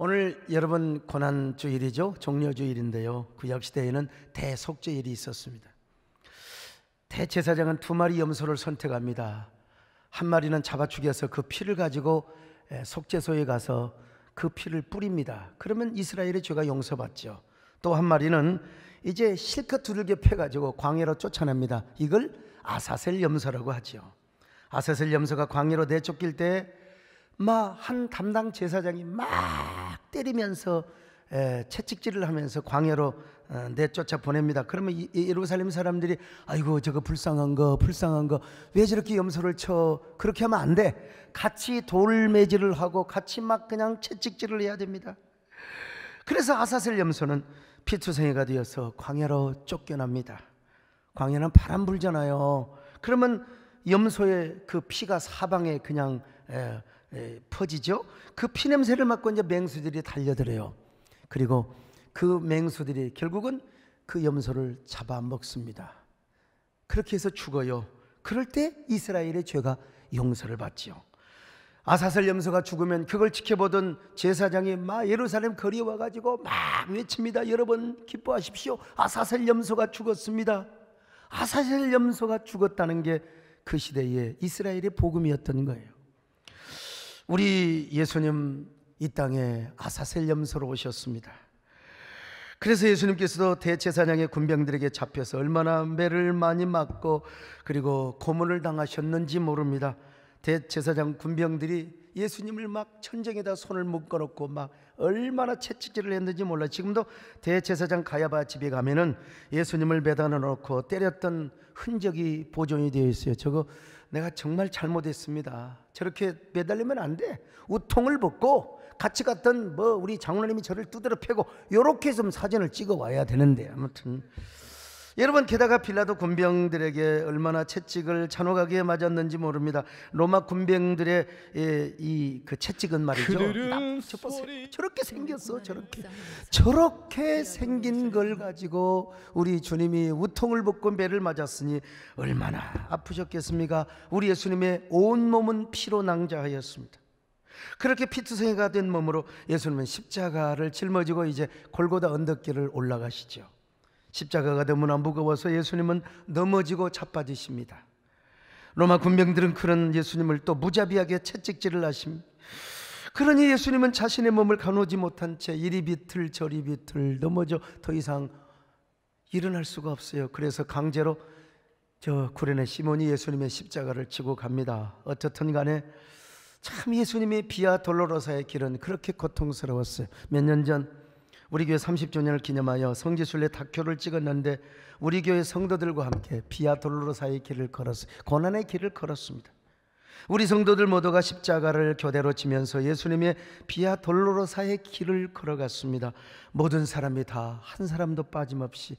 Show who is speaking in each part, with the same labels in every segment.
Speaker 1: 오늘 여러분 고난주일이죠. 종려주일인데요, 구약시대에는 대속죄일이 있었습니다. 대제사장은 2마리 염소를 선택합니다. 한 마리는 잡아 죽여서 그 피를 가지고 속죄소에 가서 그 피를 뿌립니다. 그러면 이스라엘의 죄가 용서받죠. 또 한 마리는 이제 실컷 두들겨 패가지고 광야로 쫓아냅니다. 이걸 아사셀 염소라고 하죠. 아사셀 염소가 광야로 내쫓길 때 한 담당 제사장이 막 때리면서 채찍질을 하면서 광야로 내쫓아 보냅니다. 그러면 예루살렘 사람들이 아이고 저거 불쌍한 거 왜 저렇게 염소를 쳐, 그렇게 하면 안 돼. 같이 돌매질을 하고 같이 막 그냥 채찍질을 해야 됩니다. 그래서 아사셀 염소는 피투성이가 되어서 광야로 쫓겨납니다. 광야는 바람 불잖아요. 그러면 염소의 그 피가 사방에 그냥 퍼지죠. 그 피냄새를 맡고 이제 맹수들이 달려들어요. 그리고 그 맹수들이 결국은 그 염소를 잡아먹습니다. 그렇게 해서 죽어요. 그럴 때 이스라엘의 죄가 용서를 받지요. 아사셀 염소가 죽으면 그걸 지켜보던 제사장이 막 예루살렘 거리에 와가지고 막 외칩니다. 여러분 기뻐하십시오. 아사셀 염소가 죽었습니다. 아사셀 염소가 죽었다는 게 그 시대의 이스라엘의 복음이었던 거예요. 우리 예수님 이 땅에 아사셀 염소로 오셨습니다. 그래서 예수님께서도 대제사장의 군병들에게 잡혀서 얼마나 매를 많이 맞고 그리고 고문을 당하셨는지 모릅니다. 대제사장 군병들이 예수님을 막 천정에다 손을 묶어놓고 막 얼마나 채찍질을 했는지 몰라요. 지금도 대제사장 가야바 집에 가면은 예수님을 매달아 놓고 때렸던 흔적이 보존이 되어 있어요. 저거 내가 정말 잘못했습니다. 저렇게 매달리면 안 돼. 우통을 벗고 같이 갔던 우리 장로님이 저를 두드려 패고 요렇게 좀 사진을 찍어 와야 되는데, 아무튼 여러분, 게다가 빌라도 군병들에게 얼마나 채찍을 잔혹하게 맞았는지 모릅니다. 로마 군병들의 그 채찍은 말이죠. 저렇게 생겼어. 저렇게 생긴 걸 가지고 우리 주님이 우통을 벗고 매를 맞았으니 얼마나 아프셨겠습니까? 우리 예수님의 온 몸은 피로 낭자하였습니다. 그렇게 피투성이가 된 몸으로 예수님은 십자가를 짊어지고 이제 골고다 언덕길을 올라가시죠. 십자가가 너무나 무거워서 예수님은 넘어지고 자빠지십니다. 로마 군병들은 그런 예수님을 또 무자비하게 채찍질을 하십니다. 그러니 예수님은 자신의 몸을 가누지 못한 채 이리 비틀 저리 비틀 넘어져 더 이상 일어날 수가 없어요. 그래서 강제로 저 구레네 시몬이 예수님의 십자가를 지고 갑니다. 어쨌든 간에 참 예수님의 비아 돌로로사의 길은 그렇게 고통스러웠어요. 몇 년 전 우리 교회 30주년을 기념하여 성지순례 다큐를 찍었는데 우리 교회 성도들과 함께 비아 돌로로사의 길을 걸었어요. 고난의 길을 걸었습니다. 우리 성도들 모두가 십자가를 교대로 지면서 예수님의 비아 돌로로사의 길을 걸어갔습니다. 모든 사람이 다 한 사람도 빠짐없이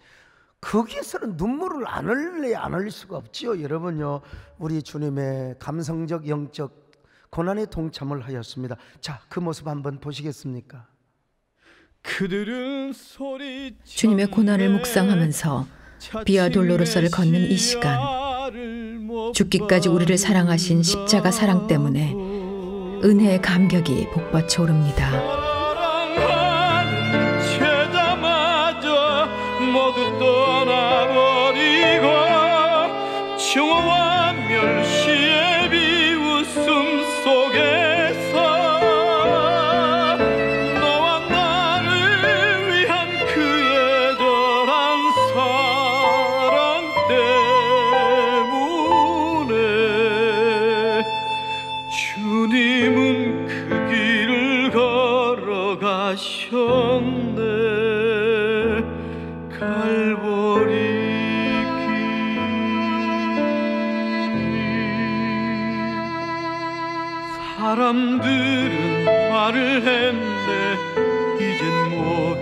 Speaker 1: 거기에서는 눈물을 안 흘릴 수가 없지요. 여러분요, 우리 주님의 감성적 영적 고난에 동참을 하였습니다. 자, 그 모습 한번 보시겠습니까?
Speaker 2: 주님의 고난을 묵상하면서 비아 돌로로서를 걷는 이 시간, 죽기까지 우리를 사랑하신 십자가 사랑 때문에 은혜의 감격이 복받쳐 오릅니다.
Speaker 3: 모두 떠나버리고 증오와 멸시의 비웃음 속에서 사람들은 말을 했네. 이젠 모두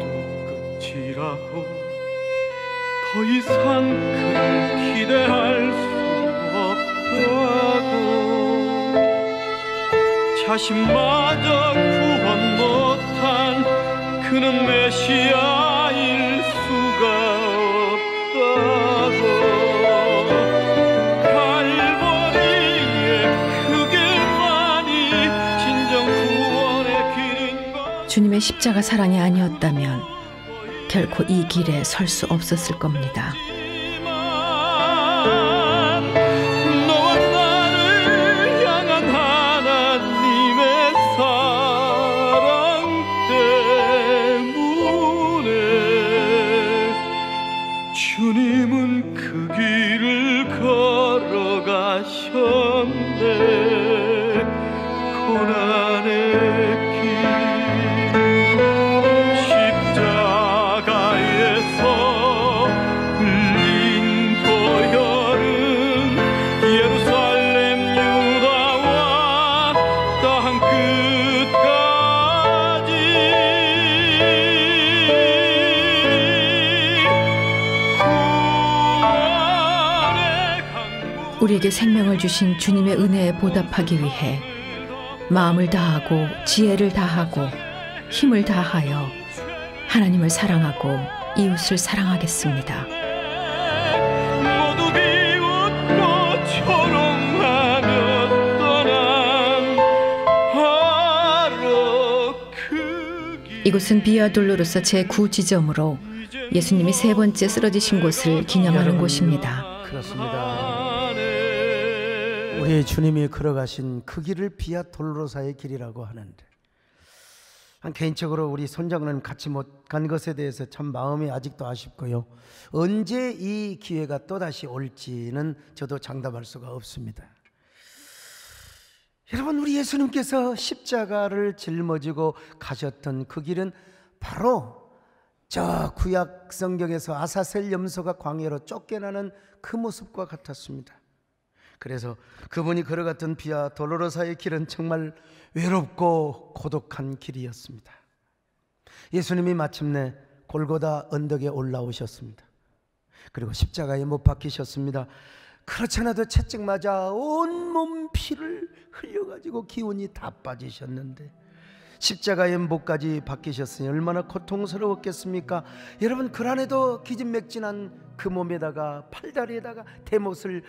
Speaker 3: 끝이라고. 더 이상 그를 기대할 수 없다고. 자신마저 구원 못한 그는 메시아일 수가 없다고.
Speaker 2: 주님의 십자가 사랑이 아니었다면 결코 이 길에 설 수 없었을 겁니다.
Speaker 3: 너와 나를 향한 하나님의 사랑 때문에 주님은 그 길을 걸어가셨네. 고난의 길 십자가에서 흘린 보혈은 예루살렘 유다와 땅 끝까지 구원의 강물.
Speaker 2: 우리에게 생명을 주신 주님의 은혜에 보답하기 위해 마음을 다하고 지혜를 다하고 힘을 다하여 하나님을 사랑하고 이웃을 사랑하겠습니다.
Speaker 3: 모두 비웃고 조롱하며 떠난 하루 그 길.
Speaker 2: 이곳은 비아 돌로로서 제9지점으로 예수님이 3번째 쓰러지신 곳을 기념하는 곳입니다.
Speaker 1: 그렇습니다. 우리 주님이 걸어가신 그 길을 비아 돌로로사의 길이라고 하는데, 개인적으로 우리 손장로는 같이 못 간 것에 대해서 참 마음이 아직도 아쉽고요. 언제 이 기회가 또다시 올지는 저도 장담할 수가 없습니다. 여러분, 우리 예수님께서 십자가를 짊어지고 가셨던 그 길은 바로 저 구약 성경에서 아사셀 염소가 광야로 쫓겨나는 그 모습과 같았습니다. 그래서 그분이 걸어갔던 비아 돌로로사의 길은 정말 외롭고 고독한 길이었습니다. 예수님이 마침내 골고다 언덕에 올라오셨습니다. 그리고 십자가에 못 박히셨습니다. 그렇지 않아도 채찍 맞아 온몸 피를 흘려가지고 기운이 다 빠지셨는데 십자가에 못까지 박히셨으니 얼마나 고통스러웠겠습니까? 여러분, 그 안에도 기진맥진한 그 몸에다가 팔다리에다가 대못을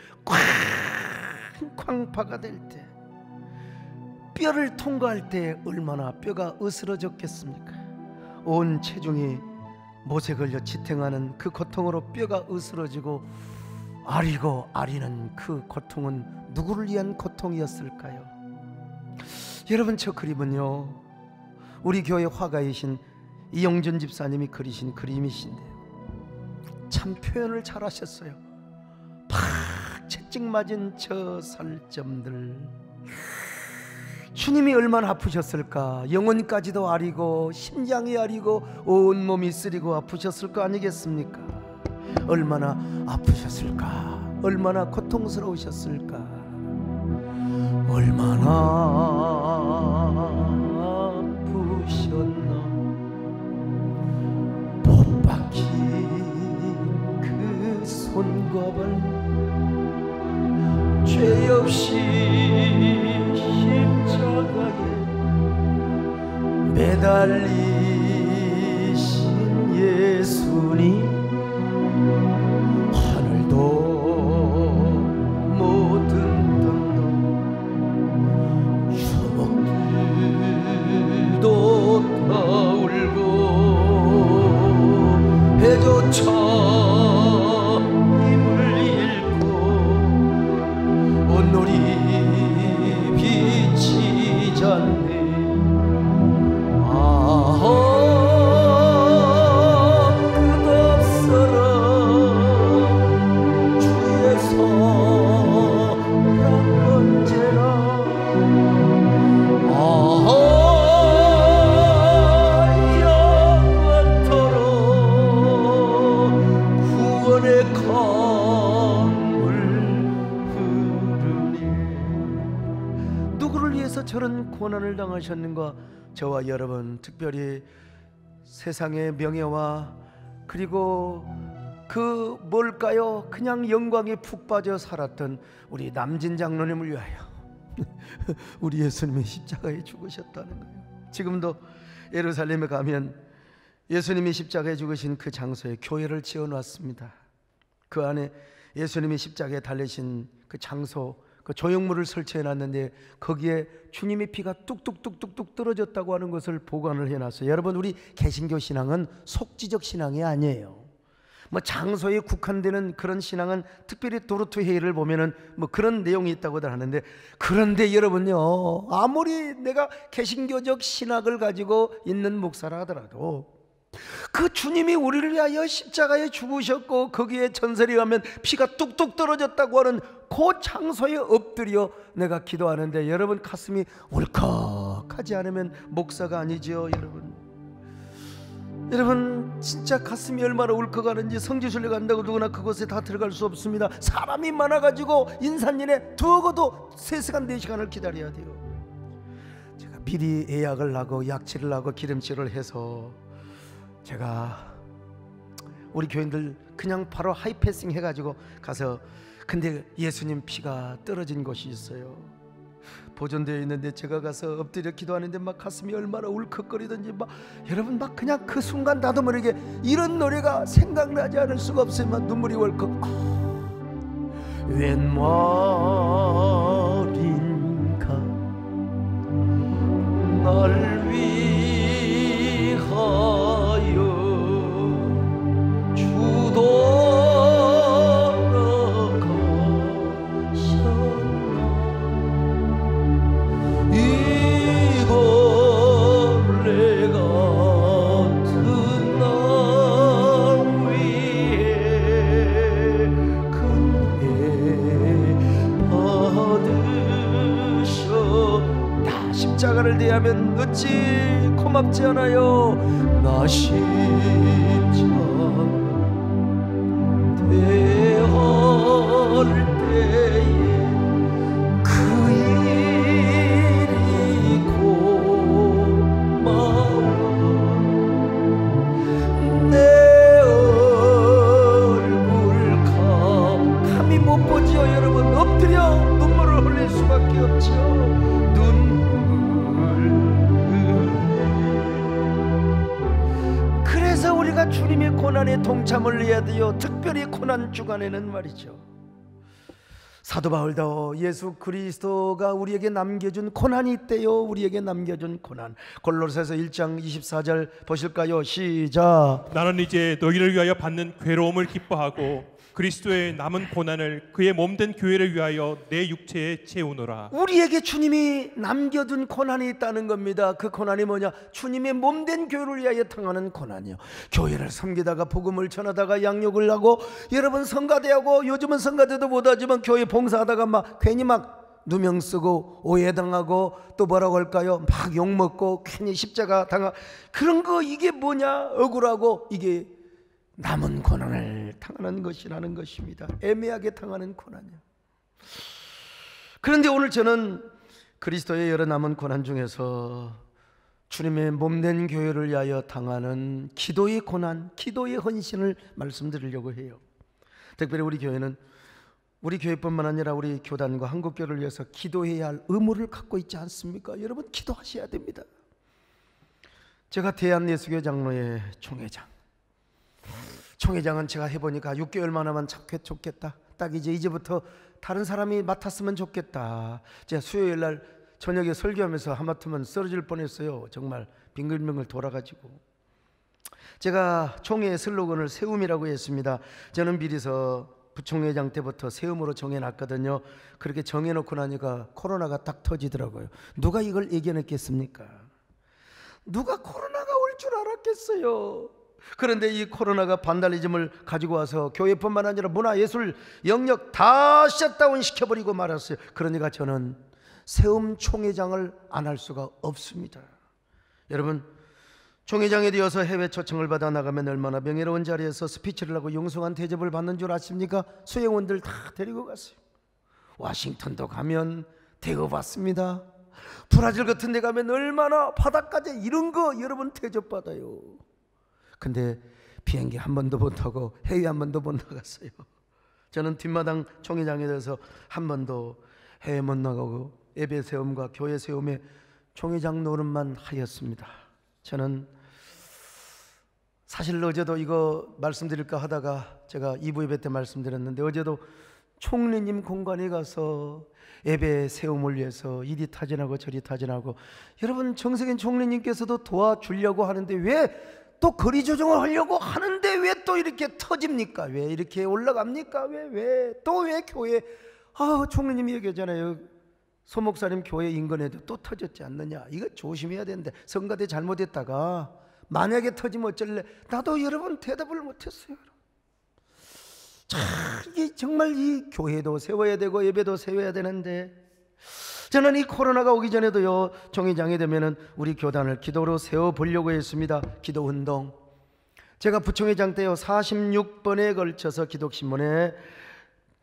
Speaker 1: 쾅쾅파가 될 때, 뼈를 통과할 때 얼마나 뼈가 으스러졌겠습니까? 온 체중이 못에 걸려 지탱하는 그 고통으로 뼈가 으스러지고 아리고 아리는 그 고통은 누구를 위한 고통이었을까요? 여러분, 저 그림은요, 우리 교회 화가이신 이용준 집사님이 그리신 그림이신데요, 참 표현을 잘하셨어요. 팍 채찍 맞은 저 살점들, 주님이 얼마나 아프셨을까? 영혼까지도 아리고 심장이 아리고 온몸이 쓰리고 아프셨을 거 아니겠습니까? 얼마나 아프셨을까? 얼마나 고통스러우셨을까? 얼마나 아프셨나? 못 박힌 그 손과 발, 죄 없이 십자가에 매달리신 예수님, 하늘도 모든 땅도 주먹들도 다 울고 해조차 힘을 잃고 온놀이 비치지 않네. 끝없어라 주의 사랑 언제나 영원토록 구원의 강물 흐르네. 누구를 위해서 저런 고난을 당하셨는가? 저와 여러분, 특별히 세상의 명예와 그리고 그 뭘까요? 그냥 영광에 푹 빠져 살았던 우리 남진 장로님을 위하여 우리 예수님이 십자가에 죽으셨다는 거예요. 지금도 예루살렘에 가면 예수님이 십자가에 죽으신 그 장소에 교회를 지어놨습니다. 그 안에 예수님이 십자가에 달리신 그 장소, 그 조형물을 설치해 놨는데 거기에 주님의 피가 뚝뚝뚝뚝뚝 떨어졌다고 하는 것을 보관을 해놨어요. 여러분, 우리 개신교 신앙은 속지적 신앙이 아니에요. 뭐 장소에 국한되는 그런 신앙은, 특별히 도르트 회의를 보면은 뭐 그런 내용이 있다고들 하는데, 그런데 여러분요, 아무리 내가 개신교적 신학을 가지고 있는 목사라 하더라도 그 주님이 우리를 위하여 십자가에 죽으셨고 거기에 전설에 의하면 피가 뚝뚝 떨어졌다고 하는 그 장소에 엎드려 내가 기도하는데, 여러분 가슴이 울컥하지 않으면 목사가 아니죠. 여러분 진짜 가슴이 얼마나 울컥하는지, 성지순례 간다고 누구나 그곳에 다 들어갈 수 없습니다. 사람이 많아가지고 인산인해 적어도 3시간 4시간을 기다려야 돼요. 제가 미리 예약을 하고 약치를 하고 기름칠을 해서 제가 우리 교인들 그냥 바로 하이패싱 해가지고 가서, 근데 예수님 피가 떨어진 곳이 있어요. 보존되어 있는데 제가 가서 엎드려 기도하는데 막 가슴이 얼마나 울컥거리던지, 막 여러분 막 그냥 그 순간 나도 모르게 이런 노래가 생각나지 않을 수가 없어요. 막 눈물이 월컥. 웬 말인가 날 위하여 십자가를 대하면 어찌 고맙지 않아요. 나 십자가 대할 때에 그 일이 고마워. 내 얼굴 감히 못 보지요. 여러분 엎드려 눈물을 흘릴 수밖에 없죠. 그래서 우리가 주님의 고난에 동참을 해야 돼요. 특별히 고난 주간에는 말이죠. 사도 바울도 예수 그리스도가 우리에게 남겨준 고난이 있대요. 우리에게 남겨준 고난. 골로새서 1장 24절 보실까요? 시작.
Speaker 4: 나는 이제 너희를 위하여 받는 괴로움을 기뻐하고 그리스도의 남은 고난을 그의 몸된 교회를 위하여 내 육체에 채우노라.
Speaker 1: 우리에게 주님이 남겨둔 고난이 있다는 겁니다. 그 고난이 뭐냐? 주님의 몸된 교회를 위하여 당하는 고난이요. 교회를 섬기다가 복음을 전하다가 양육을 하고, 여러분 성가대하고, 요즘은 성가대도 못하지만 교회 봉사하다가 막 괜히 막 누명 쓰고 오해당하고, 또 뭐라고 할까요? 막 욕먹고 괜히 십자가 당하고, 그런 거 이게 뭐냐? 억울하고, 이게 남은 고난을 당하는 것이라는 것입니다. 애매하게 당하는 고난이요. 그런데 오늘 저는 그리스도의 여러 남은 고난 중에서 주님의 몸된 교회를 위하여 당하는 기도의 고난, 기도의 헌신을 말씀드리려고 해요. 특별히 우리 교회는, 우리 교회뿐만 아니라 우리 교단과 한국교회를 위해서 기도해야 할 의무를 갖고 있지 않습니까? 여러분 기도하셔야 됩니다. 제가 대한예수교 장로의 총회장은 제가 해보니까 6개월만 하면 참 좋겠다. 딱 이제부터 다른 사람이 맡았으면 좋겠다. 제가 수요일날 저녁에 설교하면서 하마터면 쓰러질 뻔했어요. 정말 빙글빙글 돌아가지고. 제가 총회의 슬로건을 세움이라고 했습니다. 저는 미리서 부총회장 때부터 세움으로 정해놨거든요. 그렇게 정해놓고 나니까 코로나가 딱 터지더라고요. 누가 이걸 예견했겠습니까? 누가 코로나가 올 줄 알았겠어요? 그런데 이 코로나가 반달리즘을 가지고 와서 교회뿐만 아니라 문화예술 영역 다 셧다운 시켜버리고 말았어요. 그러니까 저는 세움 총회장을 안 할 수가 없습니다. 여러분, 총회장에 되어서 해외 초청을 받아 나가면 얼마나 명예로운 자리에서 스피치를 하고 영성한 대접을 받는 줄 아십니까? 수행원들 다 데리고 갔어요. 워싱턴도 가면 대접받습니다. 브라질 같은 데 가면 얼마나 바닷가에 이런 거 여러분 대접받아요. 근데 비행기 한 번도 못 타고 해외 한 번도 못 나갔어요. 저는 뒷마당 총회장에 대해서 한 번도 해외 못 나가고 예배 세움과 교회 세움에 총회장 노릇만 하였습니다. 저는 사실 어제도 이거 말씀드릴까 하다가 제가 2부 예배 때 말씀드렸는데, 어제도 총리님 공간에 가서 예배 세움을 위해서 이리 타진하고 저리 타진하고, 여러분 정세균 총리님께서도 도와주려고 하는데 왜 또 거리 조정을 하려고 하는데 왜 또 이렇게 터집니까? 왜 이렇게 올라갑니까? 왜 교회, 총리님이 얘기하잖아요. 소 목사님 교회 인근에도 또 터졌지 않느냐. 이거 조심해야 되는데, 성가대 잘못했다가 만약에 터지면 어쩔래? 나도 여러분 대답을 못했어요. 참, 이게 정말 이 교회도 세워야 되고 예배도 세워야 되는데, 저는 이 코로나가 오기 전에도요, 총회장이 되면은 우리 교단을 기도로 세워보려고 했습니다. 기도운동. 제가 부총회장 때요 46번에 걸쳐서 기독신문에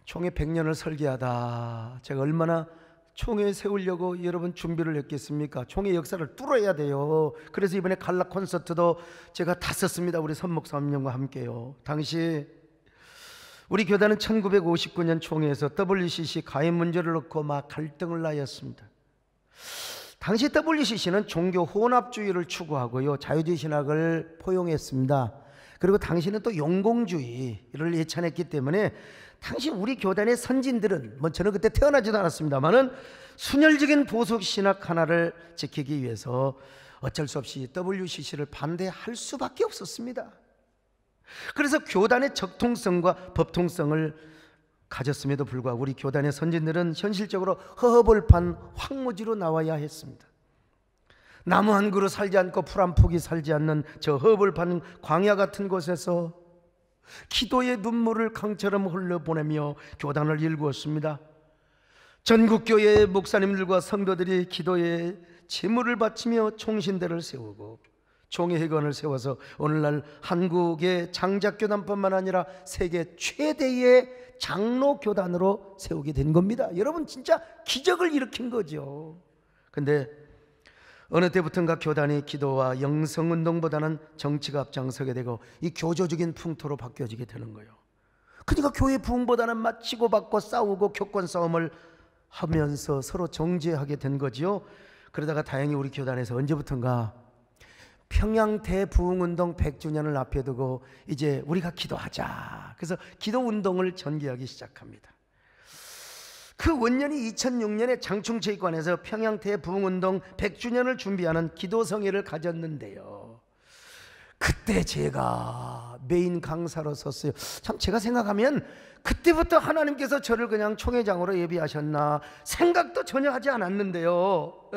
Speaker 1: 총회 100년을 설계하다, 제가 얼마나 총회 세우려고 여러분 준비를 했겠습니까? 총회 역사를 뚫어야 돼요. 그래서 이번에 갈라 콘서트도 제가 다 썼습니다. 우리 선목사님과 함께요. 당시 우리 교단은 1959년 총회에서 WCC 가입 문제를 놓고 막 갈등을 나였습니다. 당시 WCC는 종교 혼합주의를 추구하고요, 자유주의 신학을 포용했습니다. 그리고 당시는 또 용공주의를 예찬했기 때문에 당시 우리 교단의 선진들은, 저는 그때 태어나지도 않았습니다만은, 순혈적인 보수 신학 하나를 지키기 위해서 어쩔 수 없이 WCC를 반대할 수밖에 없었습니다. 그래서 교단의 적통성과 법통성을 가졌음에도 불구하고 우리 교단의 선진들은 현실적으로 허허벌판 황무지로 나와야 했습니다. 나무 한 그루 살지 않고 풀 한 폭이 살지 않는 저 허벌판 광야 같은 곳에서 기도의 눈물을 강처럼 흘려보내며 교단을 일구었습니다. 전국교회 목사님들과 성도들이 기도에 제물을 바치며 총신대를 세우고 총회회관을 세워서 오늘날 한국의 장작교단뿐만 아니라 세계 최대의 장로교단으로 세우게 된 겁니다. 여러분 진짜 기적을 일으킨 거죠. 근데 어느 때부턴가 교단이 기도와 영성운동보다는 정치가 앞장서게 되고 이 교조적인 풍토로 바뀌어지게 되는 거예요. 그러니까 교회 부흥보다는 막 치고받고 싸우고 교권 싸움을 하면서 서로 정죄하게 된 거지요. 그러다가 다행히 우리 교단에서 언제부턴가 평양 대부흥운동 100주년을 앞에 두고 이제 우리가 기도하자, 그래서 기도운동을 전개하기 시작합니다. 그 원년이 2006년에 장충체육관에서 평양 대부흥운동 100주년을 준비하는 기도성회를 가졌는데요, 그때 제가 메인 강사로 섰어요. 참 제가 생각하면 그때부터 하나님께서 저를 그냥 총회장으로 예비하셨나 생각도 전혀 하지 않았는데요,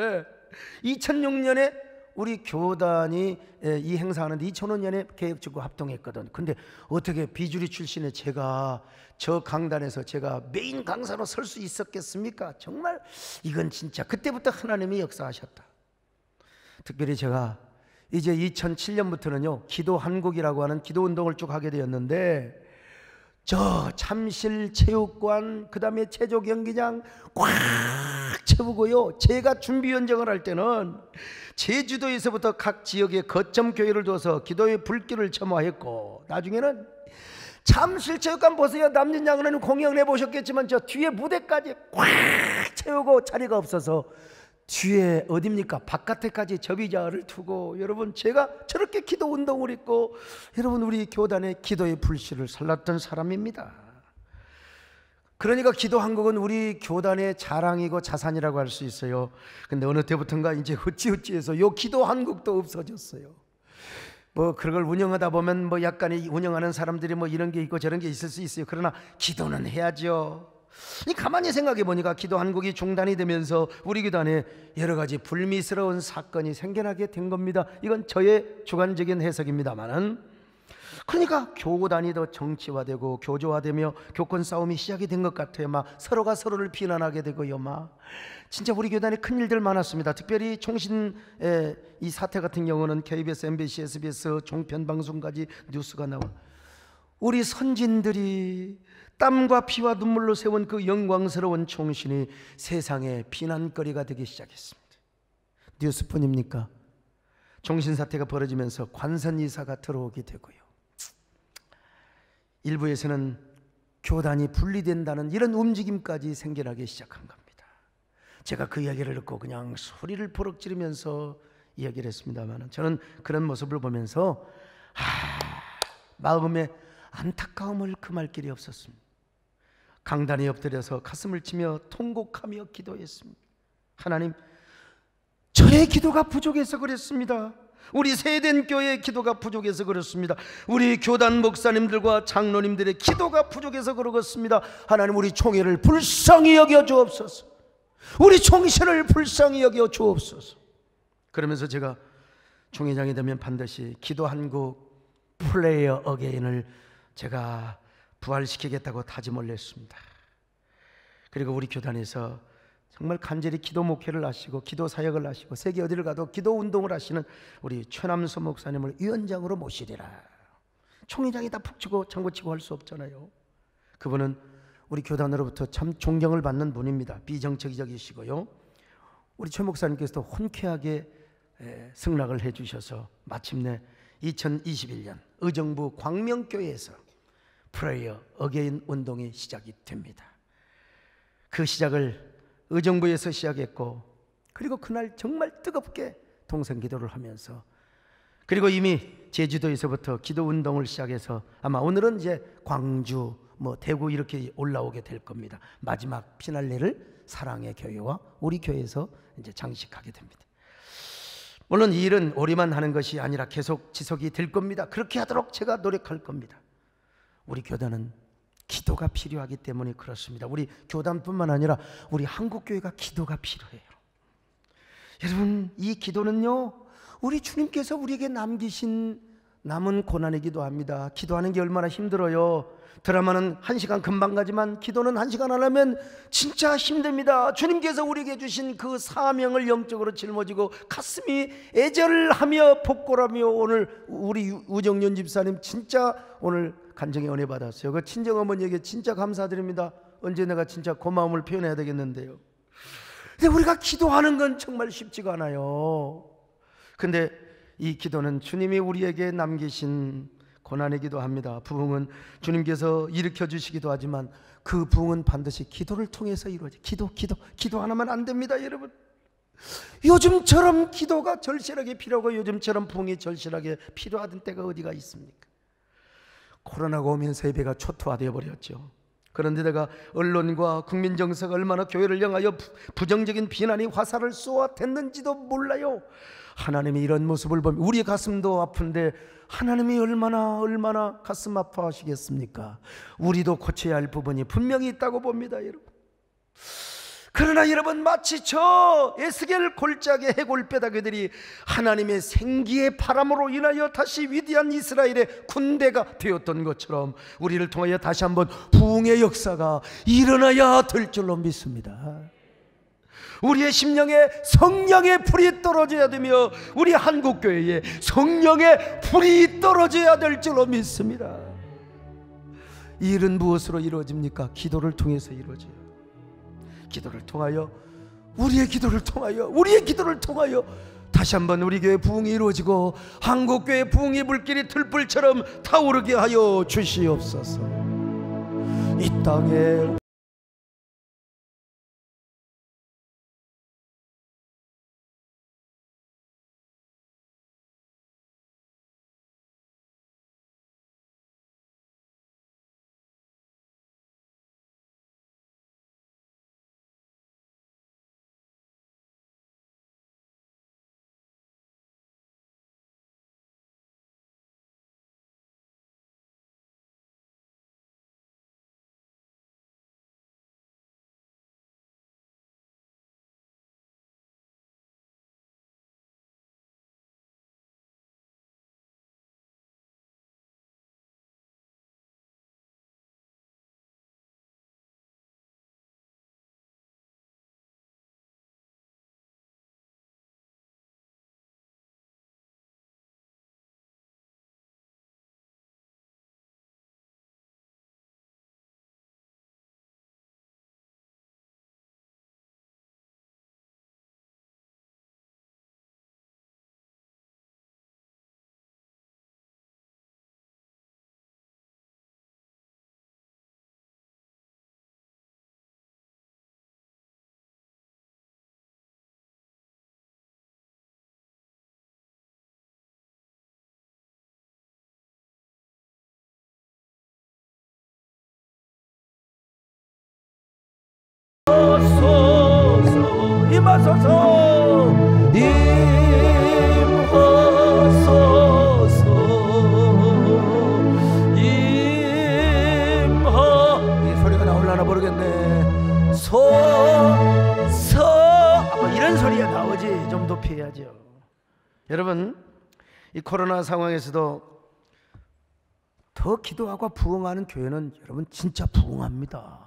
Speaker 1: 2006년에 우리 교단이 이 행사하는데 2005년에 개혁적으로 합동했거든. 근데 어떻게 비주리 출신의 제가 저 강단에서 제가 메인 강사로 설 수 있었겠습니까? 정말 이건 진짜 그때부터 하나님이 역사하셨다. 특별히 제가 이제 2007년부터는요 기도 한국이라고 하는 기도운동을 쭉 하게 되었는데, 저 참실 체육관 그 다음에 체조 경기장 꽉 채우고요, 제가 준비위원장을 할 때는 제주도에서부터 각 지역에 거점 교회를 둬서 기도의 불길을 첨화했고, 나중에는 참실 체육관 보세요. 남진 장로는 공연을 해보셨겠지만 저 뒤에 무대까지 꽉 채우고 자리가 없어서 뒤에 어딥니까? 바깥에까지 접의자를 두고, 여러분 제가 저렇게 기도 운동을 했고, 여러분 우리 교단의 기도의 불씨를 살랐던 사람입니다. 그러니까 기도 한국은 우리 교단의 자랑이고 자산이라고 할 수 있어요. 근데 어느 때부턴가 이제 어찌어찌해서 요 기도 한국도 없어졌어요. 뭐 그걸 운영하다 보면 뭐 약간의 운영하는 사람들이 뭐 이런 게 있고 저런 게 있을 수 있어요. 그러나 기도는 해야죠. 가만히 생각해 보니까 기도 한국이 중단이 되면서 우리 교단에 여러 가지 불미스러운 사건이 생겨나게 된 겁니다. 이건 저의 주관적인 해석입니다만은, 그러니까 교단이 더 정치화되고 교조화되며 교권 싸움이 시작이 된 것 같아요. 막 서로가 서로를 비난하게 되고요, 막 진짜 우리 교단에 큰 일들 많았습니다. 특별히 총신의 이 사태 같은 경우는 KBS, MBC, SBS 종편 방송까지 뉴스가 나와. 우리 선진들이 땀과 피와 눈물로 세운 그 영광스러운 총신이 세상의 비난거리가 되기 시작했습니다. 뉴스뿐입니까? 총신 사태가 벌어지면서 관선이사가 들어오게 되고요, 일부에서는 교단이 분리된다는 이런 움직임까지 생겨나기 시작한 겁니다. 제가 그 이야기를 듣고 그냥 소리를 버럭 지르면서 이야기를 했습니다만, 저는 그런 모습을 보면서 마음에 안타까움을 금할 길이 없었습니다. 강단에 엎드려서 가슴을 치며 통곡하며 기도했습니다. 하나님, 저의 기도가 부족해서 그랬습니다. 우리 세대된 교회의 기도가 부족해서 그렇습니다. 우리 교단 목사님들과 장로님들의 기도가 부족해서 그렇습니다. 하나님, 우리 총회를 불쌍히 여겨 주옵소서. 우리 총신을 불쌍히 여겨 주옵소서. 그러면서 제가 총회장이 되면 반드시 기도 한국 플레이어 어게인을 제가 부활시키겠다고 다짐을 했습니다. 그리고 우리 교단에서 정말 간절히 기도 목회를 하시고 기도 사역을 하시고 세계 어디를 가도 기도 운동을 하시는 우리 최남수 목사님을 위원장으로 모시리라. 총회장이 다 푹치고 장구치고 할 수 없잖아요. 그분은 우리 교단으로부터 참 존경을 받는 분입니다. 비정치적이시고요. 우리 최 목사님께서도 흔쾌하게 승낙을 해주셔서 마침내 2021년 의정부 광명교회에서 프레이어 어게인 운동이 시작이 됩니다. 그 시작을 의정부에서 시작했고, 그리고 그날 정말 뜨겁게 동성기도를 하면서, 그리고 이미 제주도에서부터 기도 운동을 시작해서 아마 오늘은 이제 광주, 대구 이렇게 올라오게 될 겁니다. 마지막 피날레를 사랑의 교회와 우리 교회에서 이제 장식하게 됩니다. 물론 이 일은 우리만 하는 것이 아니라 계속 지속이 될 겁니다. 그렇게 하도록 제가 노력할 겁니다. 우리 교단은 기도가 필요하기 때문에 그렇습니다. 우리 교단뿐만 아니라 우리 한국교회가 기도가 필요해요. 여러분, 이 기도는요, 우리 주님께서 우리에게 남기신 남은 고난이기도 합니다. 기도하는 게 얼마나 힘들어요. 드라마는 1시간 금방 가지만 기도는 1시간 안 하면 진짜 힘듭니다. 주님께서 우리에게 주신 그 사명을 영적으로 짊어지고 가슴이 애절하며 복골하며, 오늘 우리 우정연 집사님 진짜 오늘 간증의 은혜 받았어요. 그 친정어머니에게 진짜 감사드립니다. 언제 내가 진짜 고마움을 표현해야 되겠는데요. 근데 우리가 기도하는 건 정말 쉽지가 않아요. 근데 이 기도는 주님이 우리에게 남기신 고난이기도 합니다. 부흥은 주님께서 일으켜 주시기도 하지만 그 부흥은 반드시 기도를 통해서 이루어져요. 기도 하나만 안 됩니다, 여러분. 요즘처럼 기도가 절실하게 필요하고 요즘처럼 부흥이 절실하게 필요하던 때가 어디가 있습니까? 코로나가 오면서 예배가 초토화되어 버렸죠. 그런데 내가 언론과 국민 정서가 얼마나 교회를 향하여 부정적인 비난이 화살을 쏘아댔는지도 몰라요. 하나님이 이런 모습을 보면 우리 가슴도 아픈데 하나님이 얼마나 가슴 아파하시겠습니까? 우리도 고쳐야 할 부분이 분명히 있다고 봅니다, 여러분. 그러나 여러분, 마치 저 에스겔 골짜기 해골뼈다귀들이 하나님의 생기의 바람으로 인하여 다시 위대한 이스라엘의 군대가 되었던 것처럼 우리를 통하여 다시 한번 부흥의 역사가 일어나야 될 줄로 믿습니다. 우리의 심령에 성령의 불이 떨어져야 되며 우리 한국교회에 성령의 불이 떨어져야 될 줄로 믿습니다. 이 일은 무엇으로 이루어집니까? 기도를 통해서 이루어져요. 기도를 통하여, 우리의 기도를 통하여 다시 한번 우리 교회 부흥이 이루어지고 한국교회 부흥의 불길이 들불처럼 타오르게 하여 주시옵소서. 이 땅에 여러분, 이 코로나 상황에서도 더 기도하고 부흥하는 교회는 여러분 진짜 부흥합니다.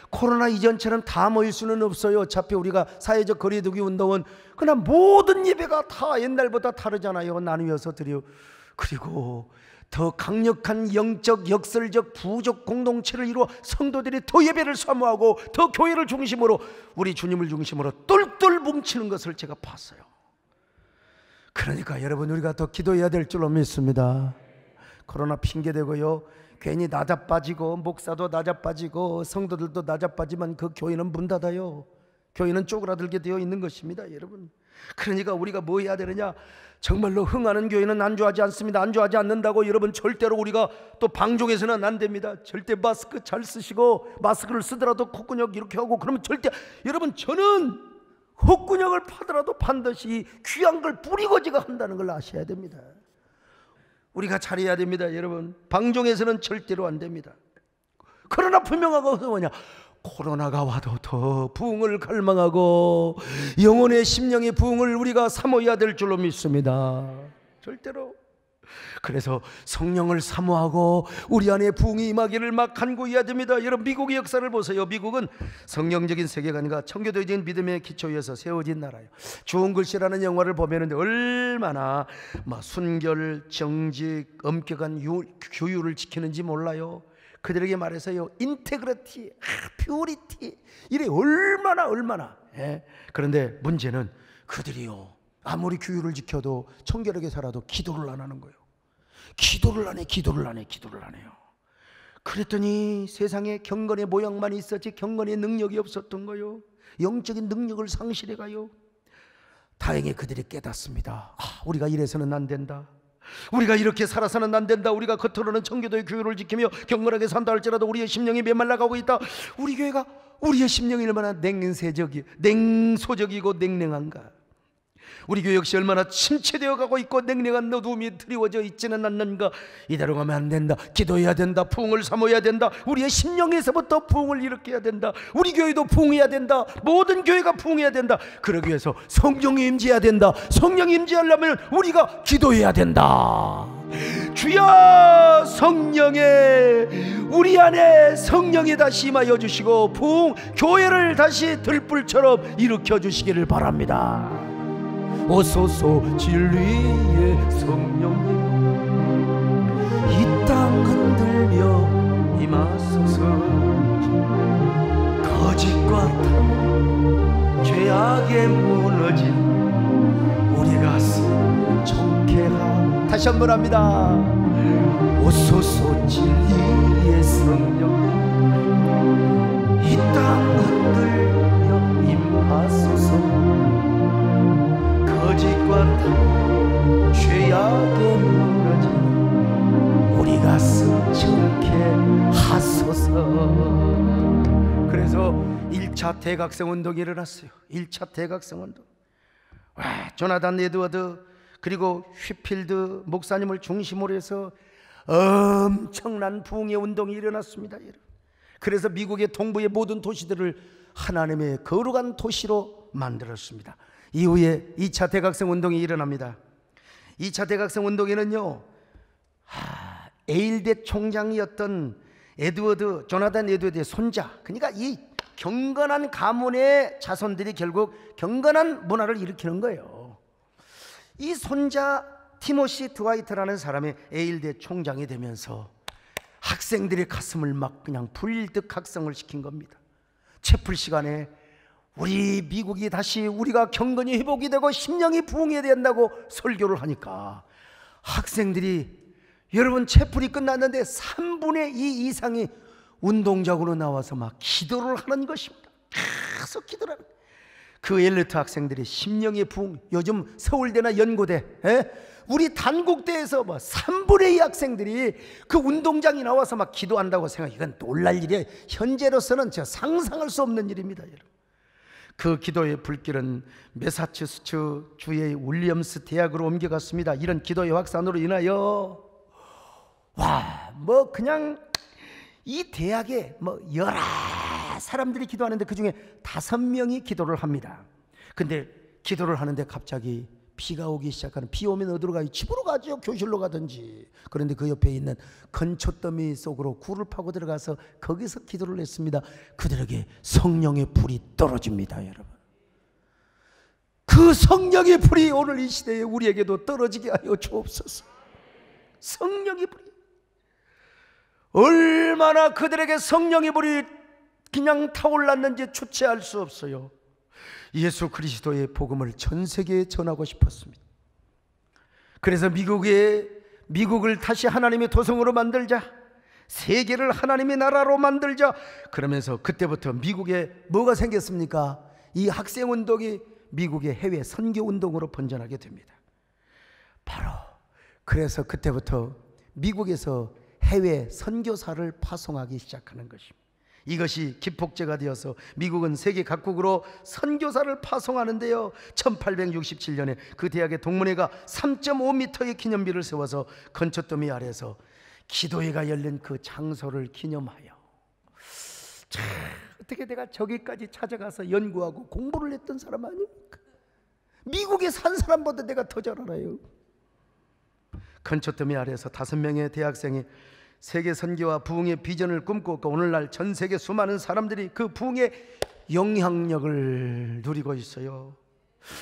Speaker 1: 코로나 이전처럼 다 모일 수는 없어요. 어차피 우리가 사회적 거리두기 운동은 그냥 모든 예배가 다 옛날보다 다르잖아요. 나누어서 드려. 그리고 더 강력한 영적, 역설적, 부족 공동체를 이루어 성도들이 더 예배를 사모하고 더 교회를 중심으로, 우리 주님을 중심으로 똘똘 뭉치는 것을 제가 봤어요. 그러니까 여러분, 우리가 더 기도해야 될 줄로 믿습니다. 코로나 핑계대고요, 괜히 낮아빠지고, 목사도 낮아빠지고, 성도들도 낮아빠지면 그 교회는 문 닫아요. 교회는 쪼그라들게 되어 있는 것입니다, 여러분. 그러니까 우리가 뭐 해야 되느냐? 정말로 흥하는 교회는 안주하지 않습니다. 안주하지 않는다고 여러분 절대로 우리가 또 방종해서는 안 됩니다. 절대 마스크 잘 쓰시고, 마스크를 쓰더라도 콧구녕 이렇게 하고, 그러면 절대, 여러분, 저는 콧구녕을 파더라도 반드시 귀한 걸 뿌리고지가 한다는 걸 아셔야 됩니다. 우리가 잘해야 됩니다, 여러분. 방종해서는 절대로 안 됩니다. 그러나 분명하고 뭐냐? 코로나가 와도 더 부흥을 갈망하고 영혼의 심령의 부흥을 우리가 사모해야 될 줄로 믿습니다. 절대로. 그래서 성령을 사모하고 우리 안에 부흥이 임하기를 막 간구해야 됩니다. 여러분, 미국의 역사를 보세요. 미국은 성령적인 세계관과 청교도적인 믿음의 기초에서 세워진 나라예요. 좋은 글씨라는 영화를 보면 얼마나 순결, 정직, 엄격한 규율을 지키는지 몰라요. 그들에게 말해서요, 인테그리티, 퓨리티, 이래 얼마나. 그런데 문제는 그들이요, 아무리 규율을 지켜도 청결하게 살아도 기도를 안 하는 거예요. 기도를 안 해요. 그랬더니 세상에 경건의 모양만 있었지 경건의 능력이 없었던 거예요. 영적인 능력을 상실해 가요. 다행히 그들이 깨닫습니다. 우리가 이래서는 안 된다. 우리가 이렇게 살아서는 안 된다. 우리가 겉으로는 청교도의 규율을 지키며 경건하게 산다 할지라도 우리의 심령이 메말라가고 있다. 우리 교회가, 우리의 심령이 얼마나 냉소적이고 냉랭한가. 우리 교회 역시 얼마나 침체되어 가고 있고 냉랭한 어두움이 드리워져 있지는 않는가. 이대로 가면 안 된다. 기도해야 된다. 부흥을 사모해야 된다. 우리의 심령에서부터 부흥을 일으켜야 된다. 우리 교회도 부흥해야 된다. 모든 교회가 부흥해야 된다. 그러기 위해서 성령이 임재해야 된다. 성령이 임재하려면 우리가 기도해야 된다. 주여, 성령의, 우리 안에 성령이 다시 임하여 주시고 부흥 교회를 다시 들불처럼 일으켜 주시기를 바랍니다. 오소서 진리의 성령님, 이 땅 흔들며 임하소서. 거짓과 탐, 죄악에 무너진 우리 가슴 정케하. 다시 한번 합니다. 오소서 진리의 성령님, 이 땅 흔들며 임하소서. 거짓과 탐, 죄악에 무너진 우리 가슴 정케 하소서. 그래서 1차 대각성 운동이 일어났어요. 1차 대각성 운동. 조나단 에드워드 그리고 휘필드 목사님을 중심으로 해서 엄청난 부흥의 운동이 일어났습니다. 그래서 미국의 동부의 모든 도시들을 하나님의 거룩한 도시로 만들었습니다. 이후에 2차 대각성 운동이 일어납니다. 2차 대각성 운동에는요, 에일대 총장이었던 조나단 에드워드의 손자, 그러니까 이 경건한 가문의 자손들이 결국 경건한 문화를 일으키는 거예요. 이 손자 티모시 드와이트라는 사람이 에일대 총장이 되면서 학생들의 가슴을 막 그냥 불일득 각성을 시킨 겁니다. 채플 시간에 우리 미국이 다시 우리가 경건이 회복이 되고 심령이 부흥해야 된다고 설교를 하니까 학생들이, 여러분, 채플이 끝났는데 3분의 2 이상이 운동장으로 나와서 막 기도를 하는 것입니다. 계속 기도를 하는. 그 엘리트 학생들이 심령의 부흥, 요즘 서울대나 연고대, 우리 단국대에서 3분의 2 학생들이 그 운동장에 나와서 막 기도한다고 생각해. 이건 놀랄 일이에요. 현재로서는 제가 상상할 수 없는 일입니다, 여러분. 그 기도의 불길은 매사추세츠 주의 윌리엄스 대학으로 옮겨갔습니다. 이런 기도의 확산으로 인하여 그냥 이 대학에 여러 사람들이 기도하는데 그 중에 5명이 기도를 합니다. 근데 기도를 하는데 갑자기 비가 오기 시작하는, 비 오면 어디로 가요? 집으로 가죠. 교실로 가든지. 그런데 그 옆에 있는 건초더미 속으로 굴을 파고 들어가서 거기서 기도를 했습니다. 그들에게 성령의 불이 떨어집니다. 여러분, 그 성령의 불이 오늘 이 시대에 우리에게도 떨어지게 하여 주옵소서. 성령의 불이 얼마나 그들에게 성령의 불이 그냥 타올랐는지 주체할 수 없어요. 예수 그리스도의 복음을 전 세계에 전하고 싶었습니다. 그래서 미국을 다시 하나님의 도성으로 만들자, 세계를 하나님의 나라로 만들자. 그러면서 그때부터 미국에 뭐가 생겼습니까? 이 학생운동이 미국의 해외 선교운동으로 번져나게 됩니다. 바로 그래서 그때부터 미국에서 해외 선교사를 파송하기 시작하는 것입니다. 이것이 기폭제가 되어서 미국은 세계 각국으로 선교사를 파송하는데요, 1867년에 그 대학의 동문회가 3.5m의 기념비를 세워서 건초더미 아래에서 기도회가 열린 그 장소를 기념하여, 참 어떻게 내가 저기까지 찾아가서 연구하고 공부를 했던 사람 아닙니까? 미국에 산 사람보다 내가 더 잘 알아요. 건초더미 아래에서 5명의 대학생이 세계 선교와 부흥의 비전을 꿈꾸고 오늘날 전 세계 수많은 사람들이 그 부흥의 영향력을 누리고 있어요.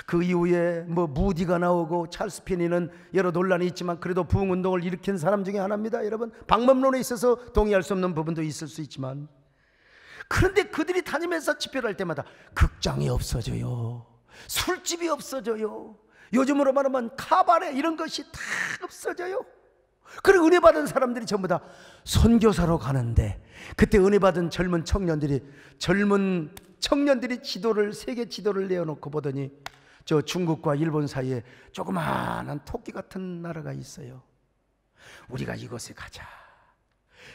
Speaker 1: 그 이후에 무디가 나오고 찰스 피니는 여러 논란이 있지만 그래도 부흥운동을 일으킨 사람 중에 하나입니다. 여러분, 방법론에 있어서 동의할 수 없는 부분도 있을 수 있지만, 그런데 그들이 다니면서 집회를 할 때마다 극장이 없어져요, 술집이 없어져요, 요즘으로 말하면 카바레 이런 것이 다 없어져요. 그리고 은혜 받은 사람들이 전부 다 선교사로 가는데, 그때 은혜 받은 젊은 청년들이 지도를, 세계 지도를 내어놓고 보더니 저 중국과 일본 사이에 조그마한 토끼 같은 나라가 있어요. 우리가 이곳에 가자.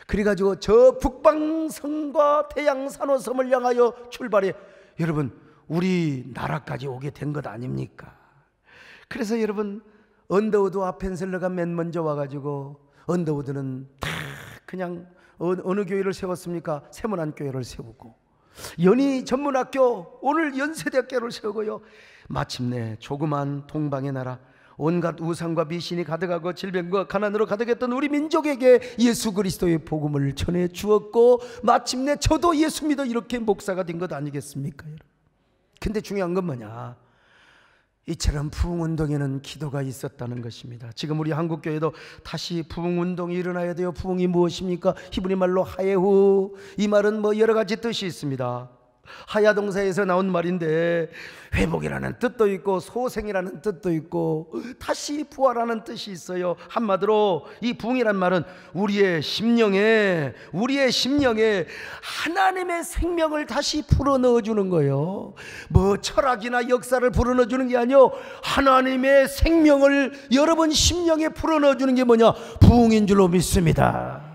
Speaker 1: 그래가지고 저 북방성과 태양산호섬을 향하여 출발해, 여러분 우리 나라까지 오게 된 것 아닙니까? 그래서 여러분, 언더우드 아펜셀러가 맨 먼저 와가지고, 언더우드는 다 그냥 어느 교회를 세웠습니까? 세문안교회를 세우고, 연희 전문학교, 오늘 연세대학교를 세우고요. 마침내 조그만 동방의 나라, 온갖 우상과 미신이 가득하고 질병과 가난으로 가득했던 우리 민족에게 예수 그리스도의 복음을 전해 주었고, 마침내 저도 예수 믿어 이렇게 목사가 된 것 아니겠습니까? 근데 중요한 건 뭐냐? 이처럼 부흥운동에는 기도가 있었다는 것입니다. 지금 우리 한국교회도 다시 부흥운동이 일어나야 돼요. 부흥이 무엇입니까? 히브리 말로 하예후, 이 말은 여러 가지 뜻이 있습니다. 하야 동사에서 나온 말인데 회복이라는 뜻도 있고 소생이라는 뜻도 있고 다시 부활하는 뜻이 있어요. 한마디로 이 부흥이란 말은 우리의 심령에 하나님의 생명을 다시 불어넣어 주는 거예요. 철학이나 역사를 불어넣어 주는 게 아니요, 하나님의 생명을 여러분 심령에 불어넣어 주는 게 뭐냐? 부흥인 줄로 믿습니다.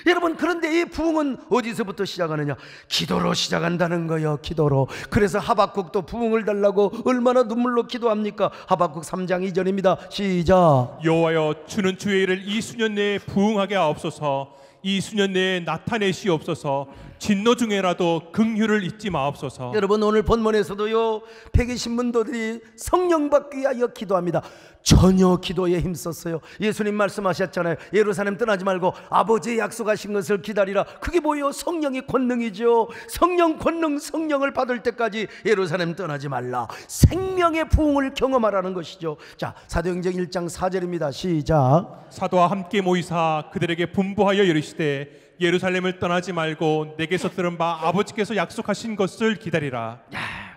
Speaker 1: 여러분, 그런데 이 부흥은 어디서부터 시작하느냐? 기도로 시작한다는 거예요. 기도로. 그래서 하박국도 부흥을 달라고 얼마나 눈물로 기도합니까? 하박국 3장 2절입니다 시작.
Speaker 4: 여호와여, 주는 주의 일을 이 수년 내에 부흥하게 하옵소서. 이 수년 내에 나타내시옵소서. 진노 중에라도 긍휼을 잊지 마옵소서.
Speaker 1: 여러분, 오늘 본문에서도요, 백의 신문도들이 성령 받기 위하여 기도합니다. 전혀 기도에 힘썼어요. 예수님 말씀하셨잖아요. 예루살렘 떠나지 말고 아버지의 약속하신 것을 기다리라. 그게 뭐예요? 성령의 권능이죠. 성령 권능, 성령을 받을 때까지 예루살렘 떠나지 말라. 생명의 부흥을 경험하라는 것이죠. 자, 사도행전 1장 4절입니다 시작.
Speaker 4: 사도와 함께 모이사 그들에게 분부하여 이르시되 예루살렘을 떠나지 말고 내게서 들은 바 아버지께서 약속하신 것을 기다리라.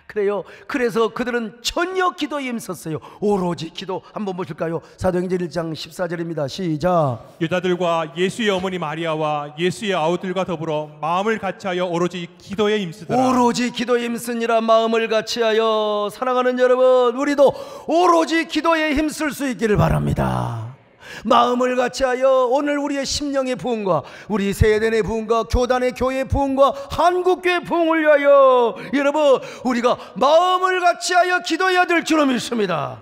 Speaker 1: 그래요. 그래서 그들은 전혀 기도에 힘썼어요. 오로지 기도. 한번 보실까요? 사도행전 1장 14절입니다 시작.
Speaker 4: 유다들과 예수의 어머니 마리아와 예수의 아우들과 더불어 마음을 같이하여 오로지 기도에 힘쓰더라.
Speaker 1: 오로지 기도에 힘쓰니라. 마음을 같이하여. 사랑하는 여러분, 우리도 오로지 기도에 힘쓸 수 있기를 바랍니다. 마음을 같이하여 오늘 우리의 심령의 부흥과 우리 세대의 부흥과 교단의 교회의 부흥과 한국교회의 부흥을 위하여 여러분, 우리가 마음을 같이하여 기도해야 될 줄로 믿습니다.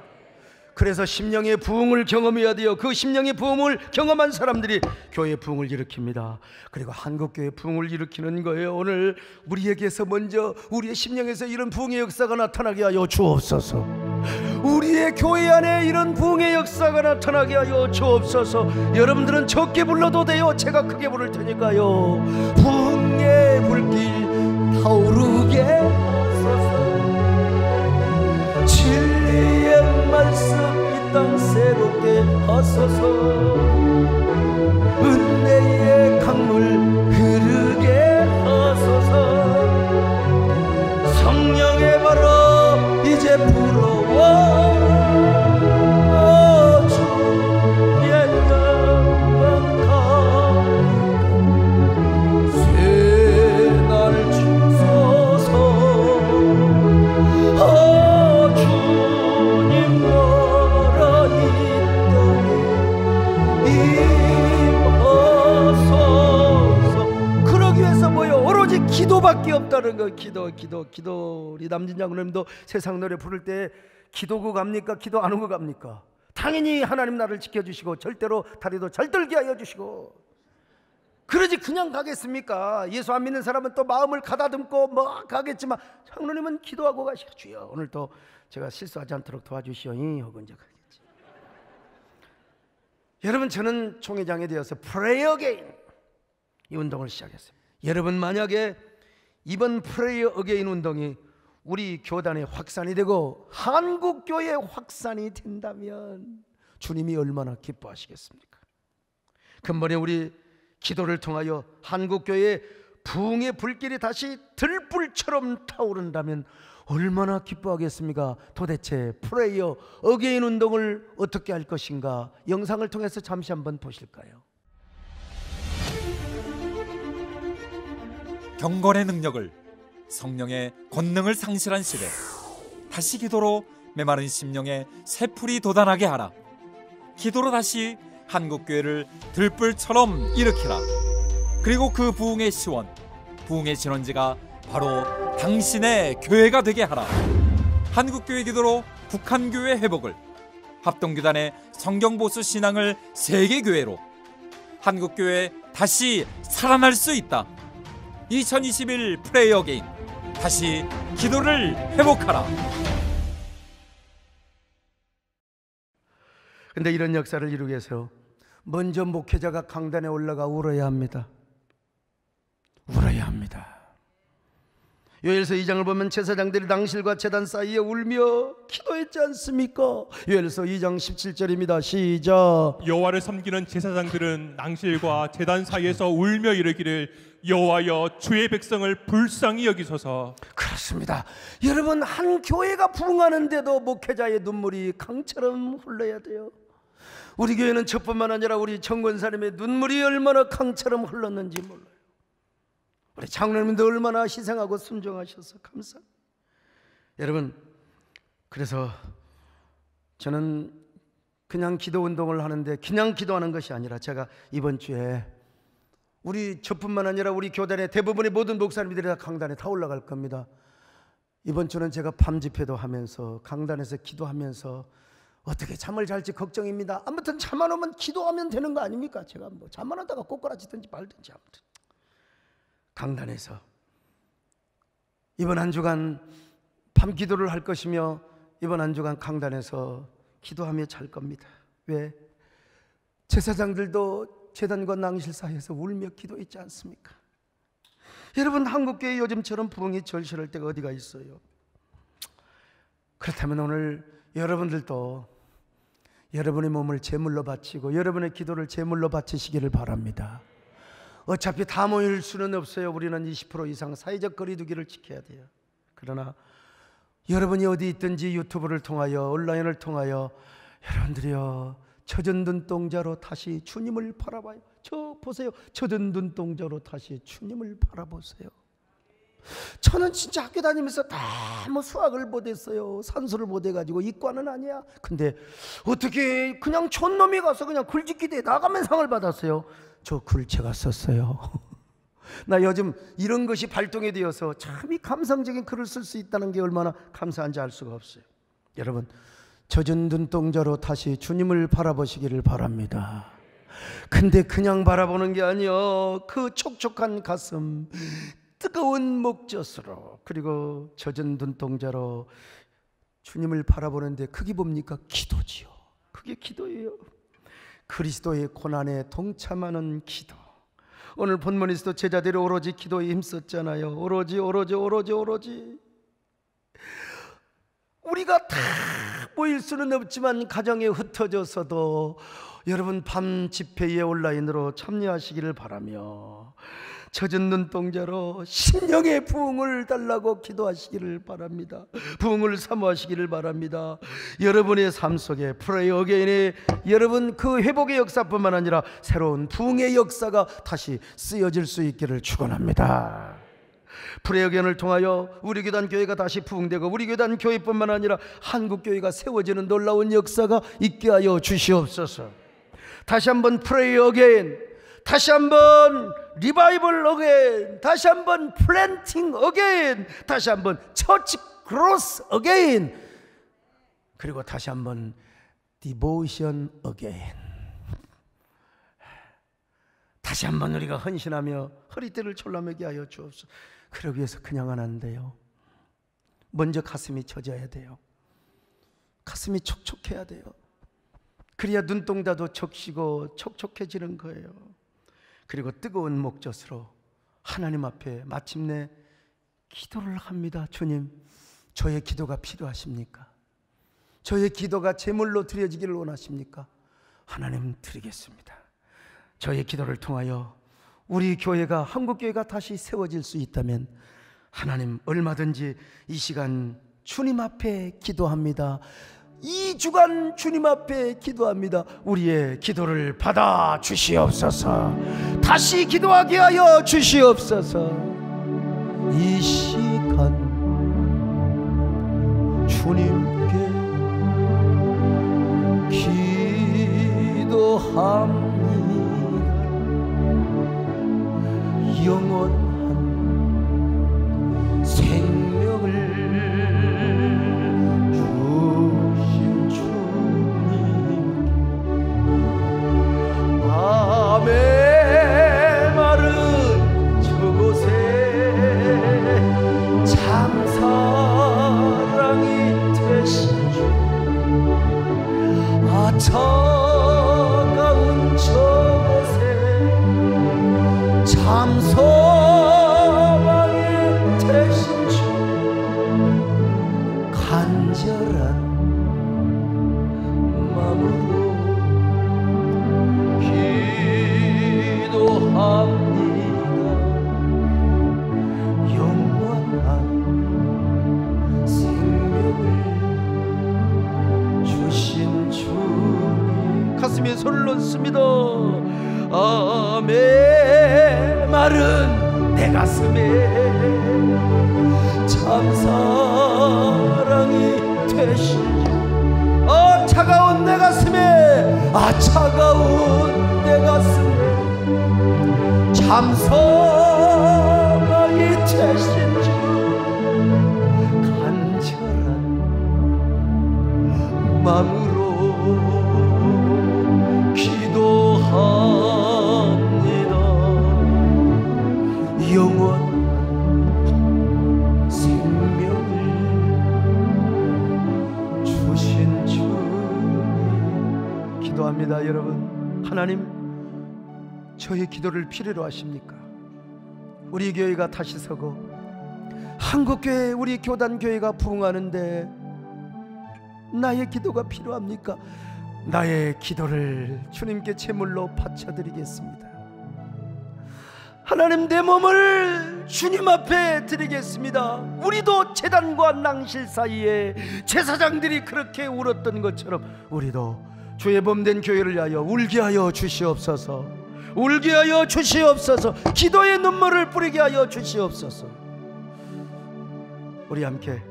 Speaker 1: 그래서 심령의 부흥을 경험해야 돼요. 그 심령의 부흥을 경험한 사람들이 교회의 부흥을 일으킵니다. 그리고 한국교회의 부흥을 일으키는 거예요. 오늘 우리에게서 먼저 우리의 심령에서 이런 부흥의 역사가 나타나게 하여 주옵소서. 우리의 교회 안에 이런 부흥의 역사가 나타나게 하여 주옵소서. 여러분들은 적게 불러도 돼요. 제가 크게 부를 테니까요. 부흥의 불길 타오르게 하소서. 진리의 말씀 이 땅 새롭게 하소서. 은혜의 강물 흐르게 하소서. 성령의 바람 이제 불어와 주의 영광 새날 주소서. 주님 나라 이 땅에 임하소서. 그러기 위해서 뭐요? 오로지 기도밖에 없다는 거. 기도. 우리 남진 장로님도 세상 노래 부를 때 기도고 갑니까? 기도 안 오고 갑니까? 당연히 하나님 나를 지켜주시고 절대로 다리도 잘 떨게 하여 주시고, 그러지 그냥 가겠습니까? 예수 안 믿는 사람은 또 마음을 가다듬고 뭐 가겠지만 장로님은 기도하고 가시오. 주여 오늘 또 제가 실수하지 않도록 도와주시오니 하고 이제 가겠지. 여러분, 저는 총회장이 되어서 프레이어 어게인 이 운동을 시작했어요. 여러분, 만약에 이번 프레이어 어게인 운동이 우리 교단의 확산이 되고 한국교회의 확산이 된다면 주님이 얼마나 기뻐하시겠습니까? 근본에 우리 기도를 통하여 한국교회의 부흥의 불길이 다시 들불처럼 타오른다면 얼마나 기뻐하겠습니까? 도대체 프레이어 어게인 운동을 어떻게 할 것인가? 영상을 통해서 잠시 한번 보실까요?
Speaker 5: 경건의 능력을, 성령의 권능을 상실한 시대, 다시 기도로 메마른 심령에 새풀이 돋아나게 하라. 기도로 다시 한국교회를 들불처럼 일으키라. 그리고 그 부흥의 시원, 부흥의 진원지가 바로 당신의 교회가 되게 하라. 한국교회 기도로 북한교회 회복을, 합동교단의 성경보수 신앙을 세계교회로, 한국교회 다시 살아날 수 있다. 2021 프레이어 어게인, 다시 기도를 회복하라.
Speaker 1: 근데 이런 역사를 이루기 위해서 먼저 목회자가 강단에 올라가 울어야 합니다. 울어야 합니다. 요엘서 2장을 보면 제사장들이 낭실과 제단 사이에 울며 기도했지 않습니까? 요엘서 2장 17절입니다. 시작.
Speaker 4: 여호와를 섬기는 제사장들은 낭실과 제단 사이에서 울며 이르기를 여호와여 주의 백성을 불쌍히 여기소서.
Speaker 1: 그렇습니다. 여러분, 한 교회가 부흥하는데도 목회자의 눈물이 강처럼 흘러야 돼요. 우리 교회는 저뿐만 아니라 우리 정권사님의 눈물이 얼마나 강처럼 흘렀는지 몰라요. 우리 장로님도 얼마나 희생하고 순종하셔서 감사합니다. 여러분, 그래서 저는 그냥 기도 운동을 하는데 그냥 기도하는 것이 아니라 제가 이번 주에 우리 저뿐만 아니라 우리 교단의 대부분의 모든 목사님들이 다 강단에 다 올라갈 겁니다. 이번 주는 제가 밤 집회도 하면서 강단에서 기도하면서 어떻게 잠을 잘지 걱정입니다. 아무튼 잠 안 오면 기도하면 되는 거 아닙니까? 제가 뭐 잠 안 오다가 꼬꾸라지든지 말든지 아무튼 강단에서 이번 한 주간 밤 기도를 할 것이며 이번 한 주간 강단에서 기도하며 잘 겁니다. 왜? 제사장들도 제단과 낭실 사이에서 울며 기도했지 않습니까? 여러분, 한국교회 요즘처럼 부흥이 절실할 때가 어디가 있어요? 그렇다면 오늘 여러분들도 여러분의 몸을 제물로 바치고 여러분의 기도를 제물로 바치시기를 바랍니다. 어차피 다 모일 수는 없어요. 우리는 20% 이상 사회적 거리두기를 지켜야 돼요. 그러나 여러분이 어디 있든지 유튜브를 통하여 온라인을 통하여 여러분들이요, 젖은 눈동자로 다시 주님을 바라봐요. 저 보세요. 젖은 눈동자로 다시 주님을 바라보세요. 저는 진짜 학교 다니면서 다 뭐 수학을 못했어요. 산수를 못해가지고 이과는 아니야. 근데 어떻게 그냥 촌놈이 가서 그냥 글짓기대에 나가면 상을 받았어요. 저 글 제가 썼어요. 나 요즘 이런 것이 발동이 되어서 참 이 감성적인 글을 쓸 수 있다는 게 얼마나 감사한지 알 수가 없어요. 여러분, 젖은 눈동자로 다시 주님을 바라보시기를 바랍니다. 근데 그냥 바라보는 게 아니요, 그 촉촉한 가슴, 뜨거운 목젖으로, 그리고 젖은 눈동자로 주님을 바라보는데 그게 뭡니까? 기도지요. 그게 기도예요. 그리스도의 고난에 동참하는 기도. 오늘 본문에서도 제자들이 오로지 기도에 힘썼잖아요. 오로지 우리가 다 모일 수는 없지만 가정에 흩어져서도 여러분 밤 집회에 온라인으로 참여하시기를 바라며 젖은 눈동자로 심령의 부흥을 달라고 기도하시기를 바랍니다. 부흥을 사모하시기를 바랍니다. 여러분의 삶 속에 프레이 어게인의 여러분 그 회복의 역사뿐만 아니라 새로운 부흥의 역사가 다시 쓰여질 수 있기를 축원합니다. 프레이 어게인을 통하여 우리 교단 교회가 다시 부흥되고 우리 교단 교회뿐만 아니라 한국 교회가 세워지는 놀라운 역사가 있게 하여 주시옵소서. 다시 한번 프레이 어게인, 다시 한번 리바이벌 어게인, 다시 한번 플랜팅 어게인, 다시 한번 처치 그로스 어게인, 그리고 다시 한번 디보션 어게인. 다시 한번 우리가 헌신하며 허리띠를 졸라매게 하여 주옵소서. 그러기 위해서 그냥은 안 돼요. 먼저 가슴이 젖어야 돼요. 가슴이 촉촉해야 돼요. 그래야 눈동자도 적시고 촉촉해지는 거예요. 그리고 뜨거운 목젖으로 하나님 앞에 마침내 기도를 합니다. 주님, 저의 기도가 필요하십니까? 저의 기도가 제물로 드려지기를 원하십니까? 하나님 드리겠습니다. 저의 기도를 통하여 우리 교회가, 한국교회가 다시 세워질 수 있다면 하나님 얼마든지 이 시간 주님 앞에 기도합니다. 2주간 주님 앞에 기도합니다. 우리의 기도를 받아 주시옵소서. 다시 기도하게 하여 주시옵소서. 이 시간 주님께 기도합니다. 영원한 생명을 메마른 저곳에 참 사랑이 되신 주, 차가운 저곳에 참 소망이 되신 주, 간절한 마음으로 영원한 생명을 주신 주님, 가슴에 손을 얹습니다. 메마른 내 가슴에 참 사랑이 되신 주, 차가운 내 가슴에, 차가운 내 가슴에 참 소망이 되신 주, 간절한 마음으로 기도합니다. 영원한 생명을 주신 주, 기도합니다. 여러분, 하나님 저의 기도를 필요로 하십니까? 우리 교회가 다시 서고 한국교회, 우리 교단교회가 부흥하는데 나의 기도가 필요합니까? 나의 기도를 주님께 제물로 바쳐드리겠습니다. 하나님, 내 몸을 주님 앞에 드리겠습니다. 우리도 제단과 낭실 사이에 제사장들이 그렇게 울었던 것처럼 우리도 주의 몸된 교회를 위하여 울게 하여 주시옵소서. 울게 하여 주시옵소서. 기도의 눈물을 뿌리게 하여 주시옵소서. 우리 함께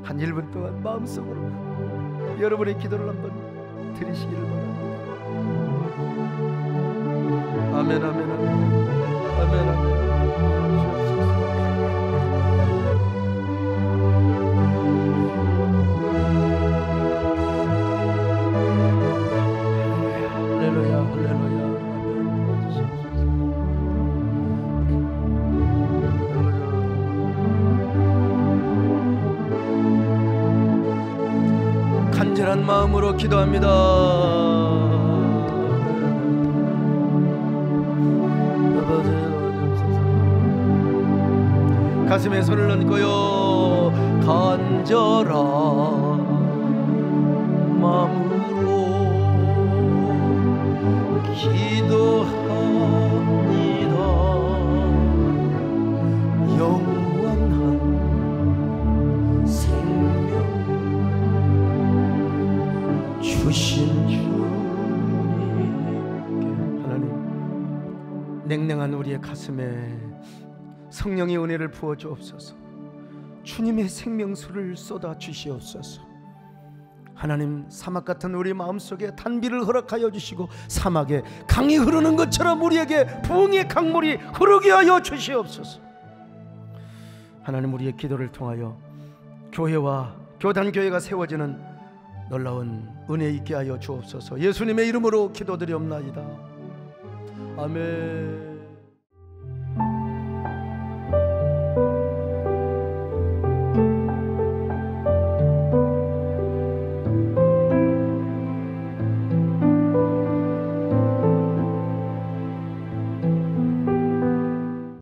Speaker 1: 한 1분 동안 마음속으로 여러분의 기도를 한번 드리시기를 바랍니다. 아멘, 아멘, 아멘, 아멘, 아멘. 할렐루야, 할렐루야. 이름으로 기도합니다. 가슴에 손을 얹고요, 간절한 마음으로 기도합니다. 영원한 생명 주신 주님께, 하나님, 냉랭한 우리의 가슴에 성령의 은혜를 부어 주옵소서. 주님의 생명수를 쏟아 주시옵소서. 하나님, 사막 같은 우리 마음속에 단비를 허락하여 주시고 사막에 강이 흐르는 것처럼 우리에게 부흥의 강물이 흐르게 하여 주시옵소서. 하나님, 우리의 기도를 통하여 교회와 교단교회가 세워지는 놀라운 은혜 있게 하여 주옵소서. 예수님의 이름으로 기도드리옵나이다. 아멘.